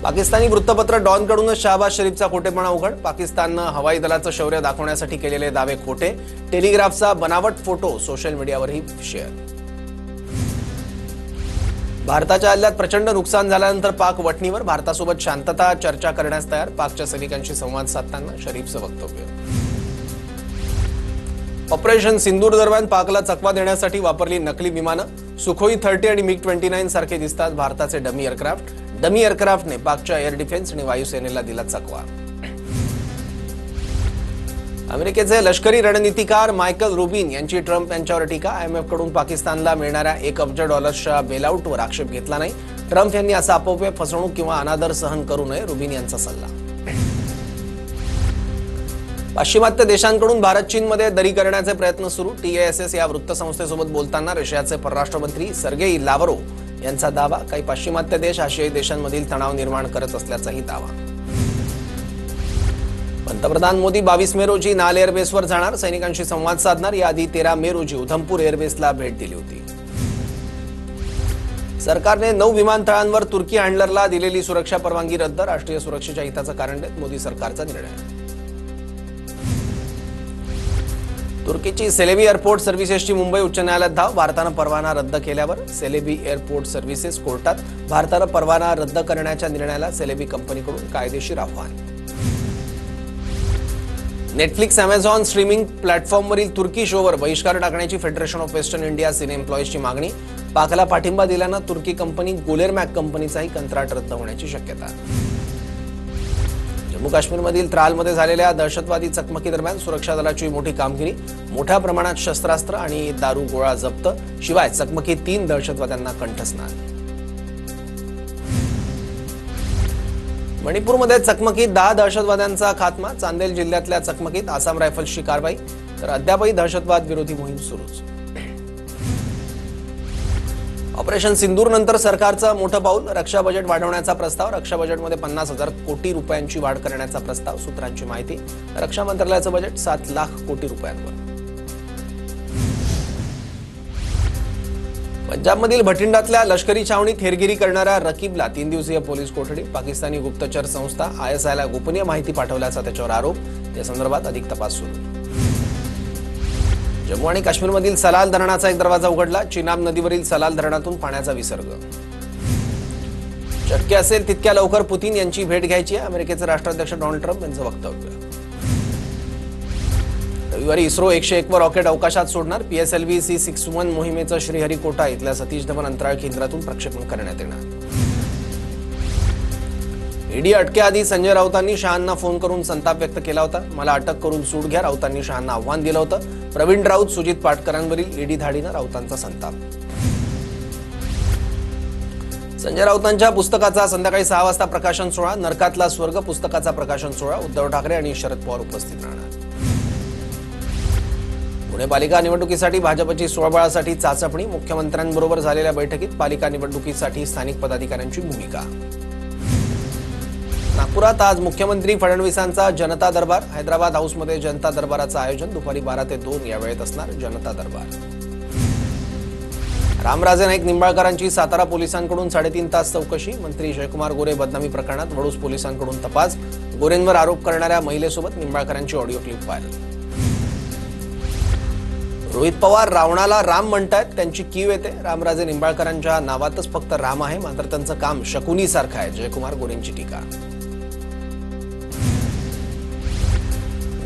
पाकिस्तानी वृत्तपत्र डॉनकडूनच शहबाज शरीफचा खोटेपणा उघड। पाकिस्ताननं हवाई दलाचं शौर्य दाखवण्यासाठी केलेले दावे खोटे। टेलिग्राफचा बनावट फोटो सोशल मीडियावरही शेअर। भारताच्या हल्ल्यात प्रचंड नुकसान झाल्यानंतर पाक वठणीवर। भारतासोबत शांतता चर्चा करण्यास तयार। पाकच्या सैनिकांशी संवाद साधताना शरीफचं वक्तव्य। ऑपरेशन सिंदूर दरम्यान पाकला चकवा देण्यासाठी वापरली नकली विमानं। सुखोई 30 आणि मिग 29 सारखे दिसतात भारताचे डमी एअरक्राफ्ट। डमी एअरक्राफ्टने पाकच्या एअर डिफेन्स आणि वायुसेनेला दिला चकवा। अमेरिकेचे लष्करी रणनीतिकार मायकल रुबिन यांची ट्रम्प यांच्यावर टीका। IMF कडून पाकिस्तानला मिळणाऱ्या $1 अब्ज बेलआउटवर आक्षेप घेतला नाही। ट्रम्प यांनी असा अपव्यय, फसवणूक किंवा अनादर सहन करू नये, रुबिन यांचा सल्ला। पाश्चिमात्य देशांकडून भारत चीनमध्ये दरी करण्याचे प्रयत्न सुरू। TASS या वृत्तसंस्थेसोबत बोलताना रशियाचे परराष्ट्र मंत्री सर्गेई लाव्हरोव्ह यांचा दावा। काही पाश्चिमात्य देश आशियाई देशांमधील तणाव निर्माण करत असल्याचाही दावा। पंतप्रधान मोदी 22 मे रोजी नाल एअरबेसवर जाणार, सैनिकांशी संवाद साधणार। याआधी 13 मे रोजी उधमपूर एअरबेसला भेट दिली होती। सरकारने 9 विमानतळांवर तुर्की हँडलरला दिलेली सुरक्षा परवानगी रद्द। राष्ट्रीय सुरक्षेच्या हिताचं कारण देत मोदी सरकारचा निर्णय। तुर्कीची सेलेबी एअरपोर्ट सर्व्हिसेसची मुंबई उच्च न्यायालयात धाव। भारतानं परवाना रद्द केल्यावर सेलेबी एअरपोर्ट सर्व्हिसेस कोर्टात। भारतानं परवाना रद्द करण्याच्या निर्णयाला सेलेबी कंपनीकडून कायदेशीर आव्हान। नेटफ्लिक्स अमेझॉन स्ट्रीमिंग प्लॅटफॉर्मवरील तुर्की शोवर बहिष्कार टाकण्याची फेडरेशन ऑफ वेस्टर्न इंडिया सिने एम्प्लॉईजची मागणी। पाकला पाठिंबा दिल्यानं तुर्की कंपनी गुलेरमॅक कंपनीचाही कंत्राट रद्द होण्याची शक्यता। जम्मू काश्मीरमधील त्रालमध्ये झालेल्या दहशतवादी चकमकीदरम्यान सुरक्षा दलाची मोठी कामगिरी। मोठ्या प्रमाणात शस्त्रास्त्र आणि दारू गोळा जप्त। शिवाय चकमकीत 3 दहशतवाद्यांना कंठस्नान। मणिपूरमध्ये चकमकीत 10 दहशतवाद्यांचा खात्मा। चांदेल जिल्ह्यातल्या चकमकीत आसाम रायफल्सची कारवाई, तर अद्यापही दहशतवाद विरोधी मोहीम सुरूच। ऑपरेशन सिंदूर नंतर सरकारचं मोठं पाऊल। रक्षा बजेट वाढवण्याचा प्रस्ताव। रक्षा बजेटमध्ये 50,000 कोटी रुपयांची वाढ करण्याचा प्रस्ताव। सूत्रांची माहिती, रक्षा मंत्रालयाचं बजेट 7 लाख कोटी रुपयांवर। पंजाबमधील भटिंडातल्या लष्करी छावणीत हेरगिरी करणाऱ्या रकीबला 3 दिवसीय पोलीस कोठडी। पाकिस्तानी गुप्तचर संस्था ISIला गोपनीय माहिती पाठवल्याचा त्याच्यावर आरोप। या संदर्भात अधिक तपास सुरू। जम्मू आणि काश्मीरमधील सलाल धरणाचा एक दरवाजा उघडला। चिनाब नदीवरील सलाल धरणातून पाण्याचा विसर्ग। शक्य असेल तितक्या लवकर पुतीन यांची भेट घ्यायची आहे, अमेरिकेचे राष्ट्राध्यक्ष डोनाल्ड ट्रम्प यांचं वक्तव्य। रविवारी इस्रो 101 वर रॉकेट अवकाशात सोडणार। PSLV C61 मोहिमेचं श्रीहरिकोटा इथल्या सतीश धवन अंतराळ केंद्रातून प्रक्षेपण करण्यात येणार। ईडी अटकेआधी संजय राऊतांनी शहांना फोन करून संताप व्यक्त केला होता। मला अटक करून सूट घ्या, राऊतांनी शहांना आव्हान दिलं होतं। प्रवीण राऊत, सुजित पाटकरांवरील ईडी धाडीनं राऊतांचा संताप। संजय राऊतांच्या पुस्तकाचा संध्याकाळी 6 वाजता प्रकाशन सोहळा। नरकातला स्वर्ग पुस्तकाचा प्रकाशन सोहळा। उद्धव ठाकरे आणि शरद पवार उपस्थित राहणार। पुणे पालिका निवडणुकीसाठी भाजपची स्वबळासाठी चाचपणी। मुख्यमंत्र्यांबरोबर झालेल्या बैठकीत पालिका निवडणुकीसाठी स्थानिक पदाधिकाऱ्यांची भूमिका। नागपुरात आज मुख्यमंत्री फडणवीसांचा जनता दरबार। हैदराबाद हाऊसमध्ये जनता दरबाराचं आयोजन। दुपारी 12 ते 2 या वेळेत असणार जनता दरबार। रामराजे नाईक निंबाळकरांची सातारा पोलिसांकडून 3.5 तास चौकशी। मंत्री जयकुमार गोरे बदनामी प्रकरणात वडूज पोलिसांकडून तपास। गोरेंवर आरोप करणाऱ्या महिलेसोबत निंबाळकरांची audio clip viral. Rohit Pawar रावणाला राम म्हणतायत, त्यांची कीव येते। रामराजे निंबाळकरांच्या नावातच फक्त राम आहे, मात्र त्यांचं काम शकुनीसारखं आहे, जयकुमार गोरेंची टीका।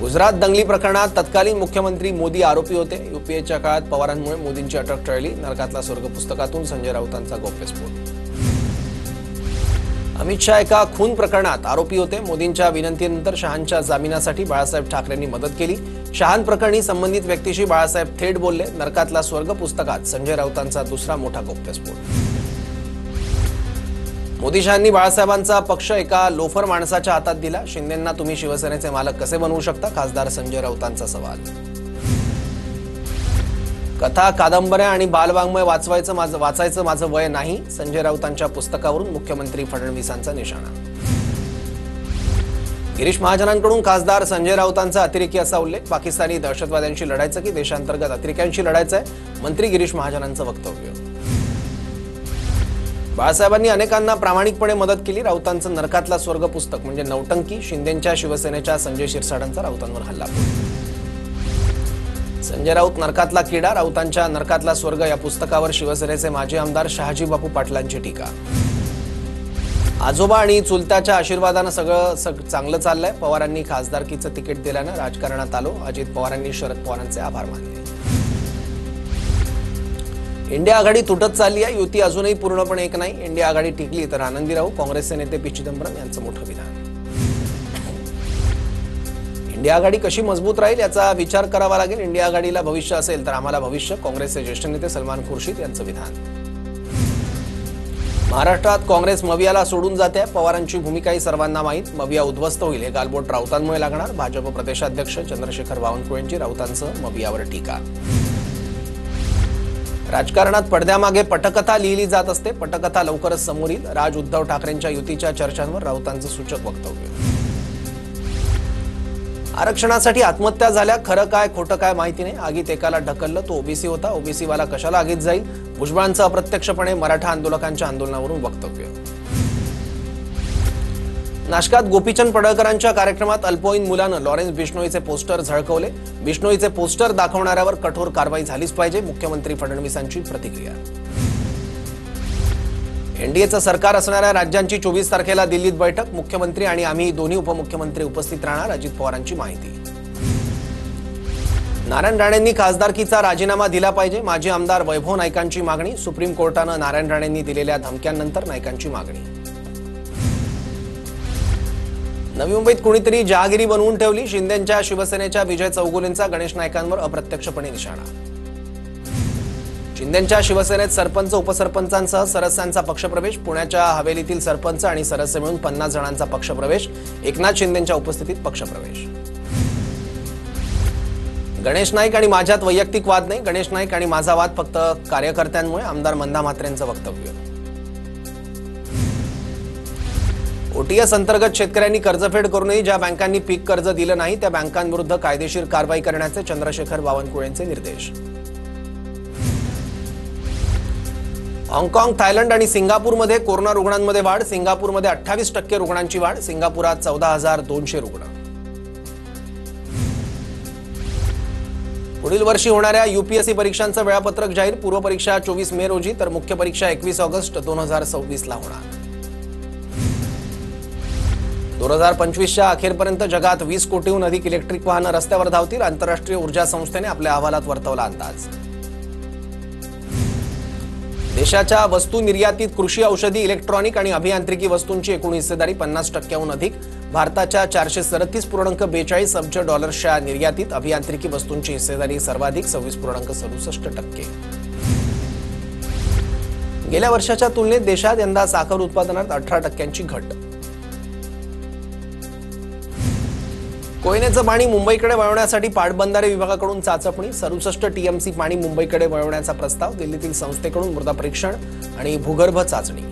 गुजरात दंगली प्रकरणात तत्कालीन मुख्यमंत्री मोदी आरोपी होते। UPAच्या काळात पवारांमुळे मोदींची अटक टळली। नरकातला स्वर्ग पुस्तकातून संजय राऊतांचा गौप्यस्फोट। अमित शहा एका खून प्रकरणात आरोपी होते। मोदींच्या विनंतीनंतर शहांच्या जामिनासाठी बाळासाहेब ठाकरेंनी मदत केली। शहां प्रकरणी संबंधित व्यक्तीशी बाळासाहेब थेट बोलले। नरकातला स्वर्ग पुस्तकात संजय राऊतांचा दुसरा मोठा गौप्यस्फोट। मोदी शहांनी बाळासाहेबांचा पक्ष एका लोफर माणसाच्या हातात दिला। शिंदेंना तुम्ही शिवसेनेचे मालक कसे बनवू शकता, खासदार संजय राऊतांचा सवाल। कथा, कादंबऱ्या आणि बालवाङ्मय वाचायचं माझं वय नाही, संजय राऊतांच्या पुस्तकावरून मुख्यमंत्री फडणवीसांचा निशाणा। गिरीश महाजनांकडून खासदार संजय राऊतांचा अतिरेकी असा उल्लेख। पाकिस्तानी दहशतवाद्यांशी लढायचं की देशांतर्गत अतिरेक्यांशी लढायचं आहे, मंत्री गिरीश महाजनांचं वक्तव्य। बाळासाहेबांनी अनेकांना प्रामाणिकपणे मदत केली. राऊतांचं नरकातला स्वर्ग पुस्तक म्हणजे नौटंकी. शिंदेंच्या शिवसेनेच्या संजय शिरसाटांचा राऊतांवर हल्ला. संजय राऊत नरकातला किडा, राऊतांच्या नरकातला स्वर्ग या पुस्तकावर शिवसेनेचे माजी आमदार शहाजी बापू पाटलांची टीका. आजोबा आणि चुलत्याच्या आशीर्वादानं सगळं चांगलं चाललंय. पवारांनी खासदारकीचं तिकीट दिल्यानं राजकारणात आलो. अजित पवारांनी शरद पवारांचे आभार मानले. इंडिया आघाडी तुटत चालली आहे. युती अजूनही पूर्णपणे एक नाही. इंडिया आघाडी टिकली तर आनंदी राहू. काँग्रेसचे नेते पी चिदंबरम यांचं मोठं विधान. इंडिया आघाडी कशी मजबूत राहील याचा विचार करावा लागेल. इंडिया आघाडीला भविष्य असेल तर आम्हाला भविष्य. काँग्रेसचे ज्येष्ठ नेते सलमान खुर्शीद यांचं विधान. महाराष्ट्रात काँग्रेस मवियाला सोडून जाते. पवारांची भूमिकाही सर्वांना माहीत. मविया उद्ध्वस्त होईल हे गालबोट राऊतांमुळे लागणार. भाजप प्रदेशाध्यक्ष चंद्रशेखर बावनकुळेंची राऊतांचं मवियावर टीका. राजकारणात पडद्यामागे पटकथा लिहिली जात असते. पटकथा लवकरच समोर येईल. राज उद्धव ठाकरेंच्या युतीच्या चर्चांवर राऊतांचं सूचक वक्तव्य. आरक्षणासाठी आत्महत्या झाल्या. खरं काय खोटं काय माहिती नाही. आगीत एकाला ढकललं, तो ओबीसी होता. ओबीसीवाला कशाला आगीत जाईल. भुजबळांचं अप्रत्यक्षपणे मराठा आंदोलकांच्या आंदोलनावरून वक्तव्य. नाशकात गोपीचंद पडळकरांच्या कार्यक्रमात अल्पवयीन मुलानं लॉरेन्स बिश्नोईचे पोस्टर झळकवले. बिश्नोईचे पोस्टर दाखवणाऱ्यावर कठोर कारवाई झालीच पाहिजे. मुख्यमंत्री फडणवीसांची प्रतिक्रिया. एनडीएचं सरकार असणाऱ्या राज्यांची 24 तारखेला दिल्लीत बैठक. मुख्यमंत्री आणि आम्ही दोन्ही उपमुख्यमंत्री उपस्थित राहणार. अजित पवारांची माहिती. नारायण राणेंनी खासदारकीचा राजीनामा दिला पाहिजे. माजी आमदार वैभव नाईकांची मागणी. सुप्रीम कोर्टानं नारायण राणेंनी दिलेल्या धमक्यांनंतर नाईकांची मागणी. नवी मुंबईत कुणीतरी जहागिरी बनवून ठेवली. शिंदेंच्या शिवसेनेच्या विजय चौगुलेंचा गणेश नाईकांवर अप्रत्यक्षपणे निशाणा. शिंदेंच्या शिवसेनेत सरपंच उपसरपंचांसह सदस्यांचा पक्षप्रवेश. पुण्याच्या हवेलीतील सरपंच आणि सदस्य मिळून 50 जणांचा पक्षप्रवेश. एकनाथ शिंदेंच्या उपस्थितीत पक्षप्रवेश. गणेश नाईक आणि माझ्यात वैयक्तिक वाद नाही. गणेश नाईक आणि माझा वाद फक्त कार्यकर्त्यांमुळे. आमदार मंदा म्हात्रेंचं वक्तव्य. ओटीएस अंतर्गत शेतकऱ्यांनी कर्जफेड करूनही ज्या बँकांनी पीक कर्ज दिलं नाही त्या बँकांविरुद्ध कायदेशीर कारवाई करण्याचे चंद्रशेखर बावनकुळेंचे निर्देश. हाँगकाँग, थायलंड आणि सिंगापूरमध्ये कोरोना रुग्णांमध्ये वाढ. सिंगापूरमध्ये 28% रुग्णांची वाढ. सिंगापुरात 14,200 रुग्ण. पुढील वर्षी होणाऱ्या यूपीएससी परीक्षांचं वेळापत्रक जाहीर. पूर्व परीक्षा 24 मे रोजी तर मुख्य परीक्षा 21 ऑगस्ट 2026 ला होणार. 2025च्या अखेरपर्यंत जगात 20 कोटीहून अधिक इलेक्ट्रिक वाहनं रस्त्यावर धावतील. आंतरराष्ट्रीय ऊर्जा संस्थेने आपल्या अहवालात वर्तवला अंदाज. देशाच्या वस्तू निर्यातीत कृषी, औषधी, इलेक्ट्रॉनिक आणि अभियांत्रिकी वस्तूंची एकूण हिस्सेदारी 50%हून अधिक. भारताच्या 437.42 अब्ज डॉलर्सच्या निर्यातीत अभियांत्रिकी वस्तूंची हिस्सेदारी सर्वाधिक 26.67%. गेल्या वर्षाच्या तुलनेत देशात यंदा साखर उत्पादनात 18% घट. कोयनेचं पाणी मुंबईकडे वळवण्यासाठी पाटबंधारे विभागाकडून चाचपणी. 67 टीएमसी पाणी मुंबईकडे वळवण्याचा प्रस्ताव. दिल्लीतील संस्थेकडून मृदा परीक्षण आणि भूगर्भ चाचणी.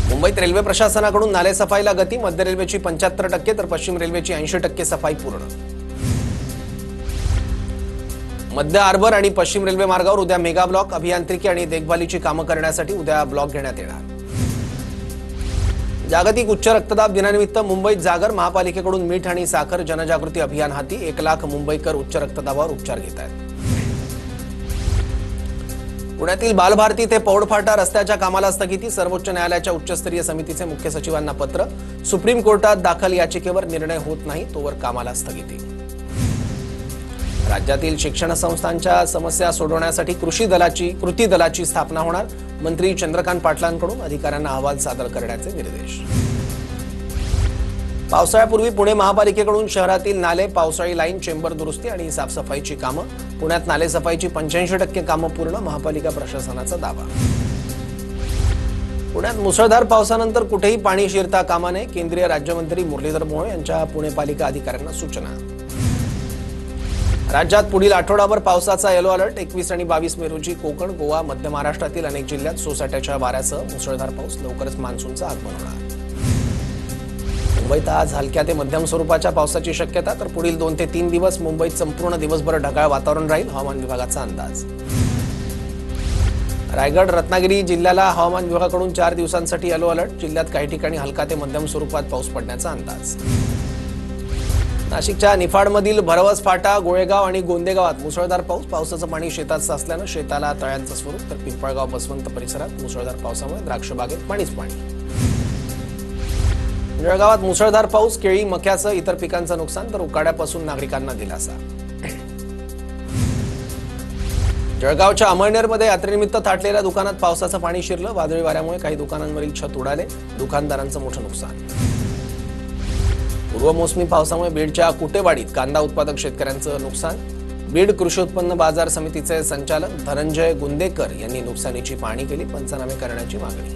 मुंबईत रेल्वे प्रशासनाकडून नाले सफाईला गती. मध्य रेल्वेची 75% तर पश्चिम रेल्वेची 80% सफाई पूर्ण. मध्य हार्बर आणि पश्चिम रेल्वे मार्गावर उद्या मेगा ब्लॉक. अभियांत्रिकी आणि देखभालीची कामं करण्यासाठी उद्या ब्लॉक घेण्यात येणार. जागतिक उच्च रक्तदाब दिनानिमित्त मुंबईत जागर. महापालिकेकडून मीठ आणि साखर जनजागृती अभियान हाती. 1 लाख मुंबईकर उच्च रक्तदाबावर उपचार घेत आहेत. पुण्यातील बालभारती ते पौडफाटा रस्त्याच्या कामाला स्थगिती. सर्वोच्च न्यायालयाच्या उच्चस्तरीय समितीचे मुख्य सचिवांना पत्र. सुप्रीम कोर्टात दाखल याचिकेवर निर्णय होत नाही तोवर कामाला स्थगिती. राज्यातील शिक्षण संस्थांच्या समस्या सोडवण्यासाठी कृती दलाची स्थापना होणार. मंत्री चंद्रकांत पाटलांकडून अधिकाऱ्यांना अहवाल सादर करण्याचे निर्देश. पावसाळ्यापूर्वी पुणे महापालिकेकडून शहरातील नाले, पावसाळी लाईन, चेंबर दुरुस्ती आणि साफसफाईची कामं. पुण्यात नाले सफाईची 85% कामं पूर्ण. महापालिका प्रशासनाचा दावा. पुण्यात मुसळधार पावसानंतर कुठेही पाणी शिरता कामा नये. केंद्रीय राज्यमंत्री मुरलीधर मोहोळ यांच्या पुणे पालिका अधिकाऱ्यांना सूचना. राज्यात पुढील आठवडाभर पावसाचा येलो अलर्ट. 21 आणि 22 मे रोजी कोकण, गोवा, मध्य महाराष्ट्रातील अनेक जिल्ह्यात सोसाट्याच्या वाऱ्यासह मुसळधार पाऊस. लवकरच मान्सूनचं आगमन होणार. मुंबईत आज हलक्या ते मध्यम स्वरूपाच्या पावसाची शक्यता. तर पुढील 2 ते 3 दिवस मुंबईत संपूर्ण दिवसभर ढगाळ वातावरण राहील. हवामान विभागाचा अंदाज. रायगड रत्नागिरी जिल्ह्याला हवामान विभागाकडून 4 दिवसांसाठी येलो अलर्ट. जिल्ह्यात काही ठिकाणी हलका ते मध्यम स्वरूपात पाऊस पडण्याचा अंदाज. नाशिकच्या निफाडमधील भरवस फाटा, गोळेगाव आणि गोंदेगावात मुसळधार पाऊस. पावसाचं पाणी शेतात साचल्यानं शेताला तळ्यांचं स्वरूप. तर पिंपळगाव बसवंत परिसरात मुसळधार पावसामुळे द्राक्ष बागेत पाणीच पाणी. जळगावात मुसळधार पाऊस, केळी मक्यासह इतर पिकांचं नुकसान, तर उकाड्यापासून नागरिकांना दिलासा. जळगावच्या अमळनेरमध्ये यात्रेनिमित्त थाटलेल्या दुकानात पावसाचं पाणी शिरलं. वादळी वाऱ्यामुळे काही दुकानांवरील छत उडाले. दुकानदारांचं मोठं नुकसान. पूर्वमोसमी पावसामुळे बीडच्या कुटेवाडीत कांदा उत्पादक शेतकऱ्यांचं नुकसान. बीड कृषी उत्पन्न बाजार समितीचे संचालक धनंजय गुंदेकर यांनी नुकसानीची पाहणी केली. पंचनामे करण्याची मागणी.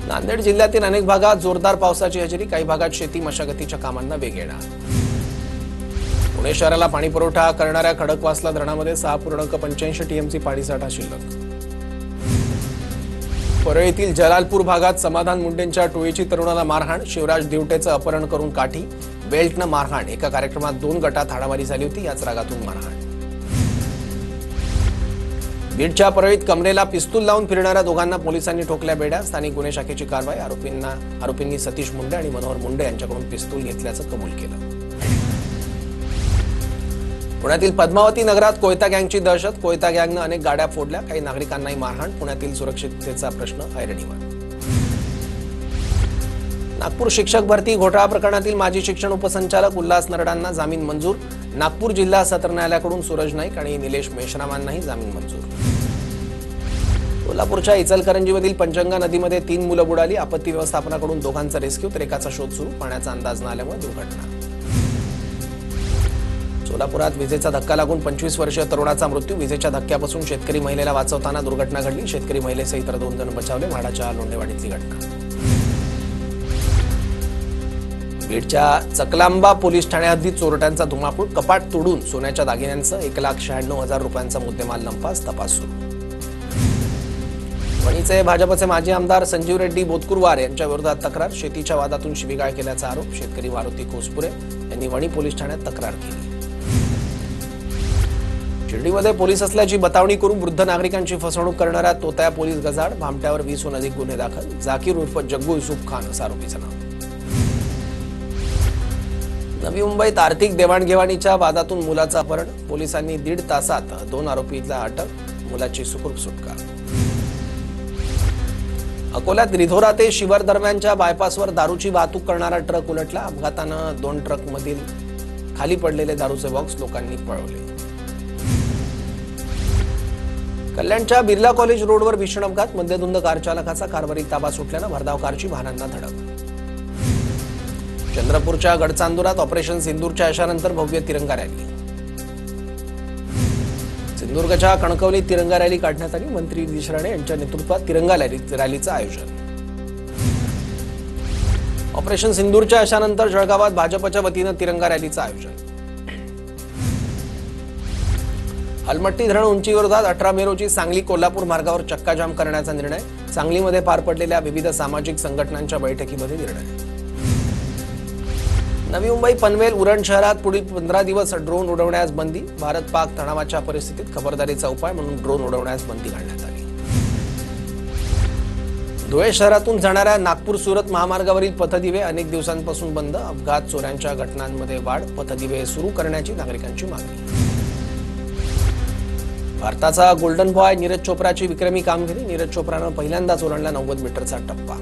नांदेड जिल्ह्यातील अनेक भागात जोरदार पावसाची हजेरी. काही भागात शेती मशागतीच्या कामांना वेग येणार. पुणे शहराला पाणीपुरवठा करणाऱ्या खडकवासला धरणामध्ये 6.85 टीएमसी पाणीसाठा शिल्लक. परळीतील जलालपूर भागात समाधान मुंडेंच्या टोळीची तरुणाला मारहाण. शिवराज दिवटेचं अपहरण करून काठी, बेल्टनं मारहाण. एका कार्यक्रमात 2 गटात हाणामारी झाली होती. याच रागातून मारहाण. बीडच्या परळीत कमरेला पिस्तूल लावून फिरणाऱ्या दोघांना पोलिसांनी ठोकल्या बेड्या. स्थानिक गुन्हे शाखेची कारवाई. आरोपींनी सतीश मुंडे आणि मनोहर मुंडे यांच्याकडून पिस्तूल घेतल्याचं कबूल केलं. पुण्यातील पद्मावती नगरात कोयता गँगची दहशत. कोयता गँगनं अनेक गाड्या फोडल्या. काही नागरिकांनाही मारहाण. पुण्यातील सुरक्षिततेचा प्रश्न ऐरणीवर. नागपूर शिक्षक भरती घोटाळा प्रकरणातील माजी शिक्षण उपसंचालक उल्हास नरडांना जामीन मंजूर. नागपूर जिल्हा सत्र न्यायालयाकडून सूरज नाईक आणि निलेश मेश्रामांनाही जामीन मंजूर. कोल्हापूरच्या इचलकरंजीमधील पंचगंगा नदीमध्ये 3 मुलं बुडाली. आपत्ती व्यवस्थापनाकडून दोघांचा रेस्क्यू, तर एकाचा शोध सुरू. पाण्याचा अंदाज न आल्यामुळे दुर्घटना. सोलापुरात विजेचा धक्का लागून 25 वर्षीय तरुणाचा मृत्यू. विजेच्या धक्क्यापासून शेतकरी महिलेला वाचवताना दुर्घटना घडली. शेतकरी महिलेसह इतर 2 जण बचावले. म्हाडाच्या लोंढेवाडीतली घटना. बीडच्या चकलांबा पोलीस ठाण्या हद्दीत चोरट्यांचा धुमाकूळ. कपाट तोडून सोन्याच्या दागिन्यांचं 1,96,000 रुपयांचा मुद्देमाल लंपास. तपास सुरू. वणीचे भाजपचे माजी आमदार संजीव रेड्डी बोतकुरवार यांच्या विरोधात तक्रार. शेतीच्या वादातून शिवीगाळ केल्याचा आरोप. शेतकरी मारुती कोसपुरे यांनी वणी पोलीस ठाण्यात तक्रार केली. शिर्डीमध्ये पोलीस असल्याची बतावणी करून वृद्ध नागरिकांची फसवणूक करणाऱ्या तोतया पोलीस गजाड. भामट्यावर 20हून अधिक गुन्हे दाखल. जाकीर उर्फ जग्गू युसुफ खान असं आरोपीचं नाव. नवी मुंबईत आर्थिक देवाणघेवाणीच्या वादातून मुलाचं अपहरण. पोलिसांनी 1.5 तासात 2 आरोपीला अटक. मुलाची सुखरूप सुटका. अकोल्यात रिधोरा ते शिवर दरम्यानच्या बायपासवर दारूची वाहतूक करणारा ट्रक उलटला. अपघातानं 2 ट्रकमधील खाली पडलेले दारूचे बॉक्स लोकांनी पळवले. कल्याणच्या बिर्ला कॉलेज रोडवर भीषण अपघात. मद्यधुंद कार चालकाचा कारवारीत ताबा सुटल्यानं भरधाव कारची वाहनांना धडक. चंद्रपूरच्या गडचांदुरात ऑपरेशन सिंदूरच्या यशानंतर भव्य तिरंगा रॅली. सिंधुदुर्गच्या कणकवलीत तिरंगा रॅली काढण्यात आली. मंत्री निलेश राणे यांच्या नेतृत्वात तिरंगा रॅलीचं आयोजन. ऑपरेशन सिंदूरच्या यशानंतर जळगावात भाजपच्या वतीनं तिरंगा रॅलीचं आयोजन. अलमट्टी धरण उंचीविरोधात 18 मे रोजी सांगली कोल्हापूर मार्गावर चक्काजाम करण्याचा निर्णय. सांगलीमध्ये पार पडलेल्या विविध सामाजिक संघटनांच्या बैठकीमध्ये निर्णय. नवी मुंबई पनवेल उरण शहरात पुढील 15 दिवस ड्रोन उडवण्यास बंदी. भारत पाक तणावाच्या परिस्थितीत खबरदारीचा उपाय म्हणून ड्रोन उडवण्यास बंदी घालण्यात आली. धुळे शहरातून जाणाऱ्या नागपूर सुरत महामार्गावरील पथदिवे अनेक दिवसांपासून बंद. अपघात चोऱ्यांच्या घटनांमध्ये वाढ. पथदिवे सुरू करण्याची नागरिकांची मागणी. भारताचा गोल्डन बॉय नीरज चोप्राची विक्रमी कामगिरी. नीरज चोप्रानं पहिल्यांदाच ओलांडला 90 मीटरचा टप्पा.